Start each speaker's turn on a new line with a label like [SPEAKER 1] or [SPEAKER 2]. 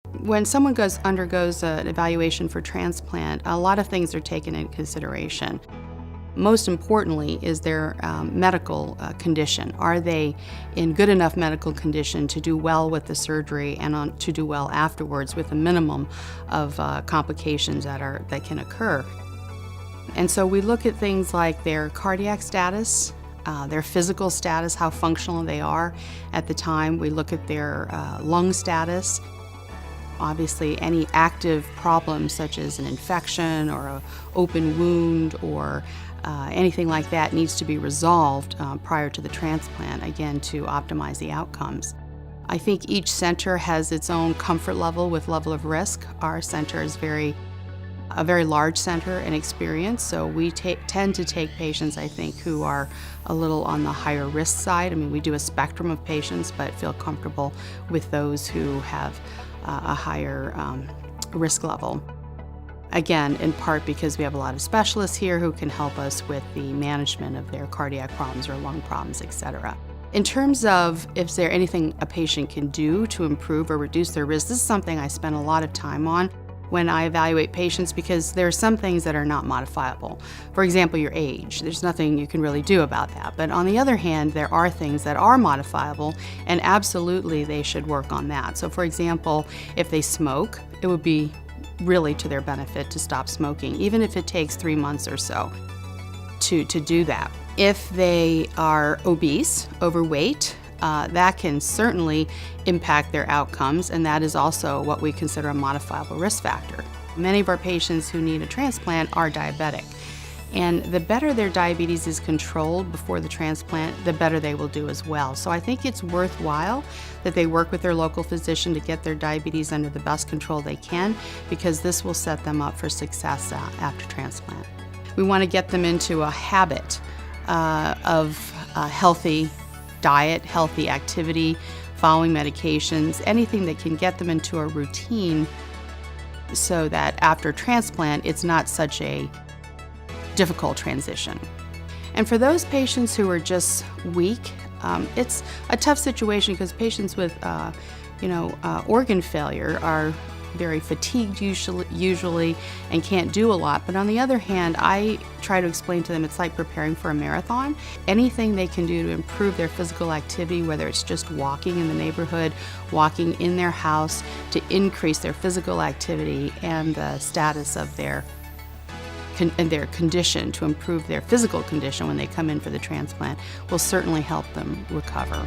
[SPEAKER 1] When someone undergoes an evaluation for transplant, a lot of things are taken into consideration. Most importantly is their medical condition. Are they in good enough medical condition to do well with the surgery and to do well afterwards with a minimum of complications that can occur? And so we look at things like their cardiac status, their physical status, how functional they are at the time. We look at their lung status. Obviously, any active problems such as an infection or an open wound or anything like that needs to be resolved prior to the transplant, again, to optimize the outcomes. I think each center has its own comfort level with level of risk. Our center is a very large center in experience, so we tend to take patients, I think, who are a little on the higher risk side. I mean, we do a spectrum of patients, but feel comfortable with those who have a higher risk level. Again, in part because we have a lot of specialists here who can help us with the management of their cardiac problems or lung problems, etc. In terms of if there anything a patient can do to improve or reduce their risk, this is something I spend a lot of time on when I evaluate patients because there are some things that are not modifiable. For example, your age. There's nothing you can really do about that. But on the other hand, there are things that are modifiable, and absolutely they should work on that. So for example, if they smoke, it would be really to their benefit to stop smoking, even if it takes 3 months or so to do that. If they are obese, overweight, that can certainly impact their outcomes, and that is also what we consider a modifiable risk factor. Many of our patients who need a transplant are diabetic, and the better their diabetes is controlled before the transplant, the better they will do as well. So I think it's worthwhile that they work with their local physician to get their diabetes under the best control they can, because this will set them up for success after transplant. We want to get them into a habit of healthy diet, healthy activity, following medications, anything that can get them into a routine so that after transplant, it's not such a difficult transition. And for those patients who are just weak, it's a tough situation because patients with organ failure are very fatigued usually and can't do a lot. But on the other hand, I try to explain to them it's like preparing for a marathon. Anything they can do to improve their physical activity, whether it's just walking in the neighborhood, walking in their house, to increase their physical activity and the status of their condition, to improve their physical condition when they come in for the transplant, will certainly help them recover.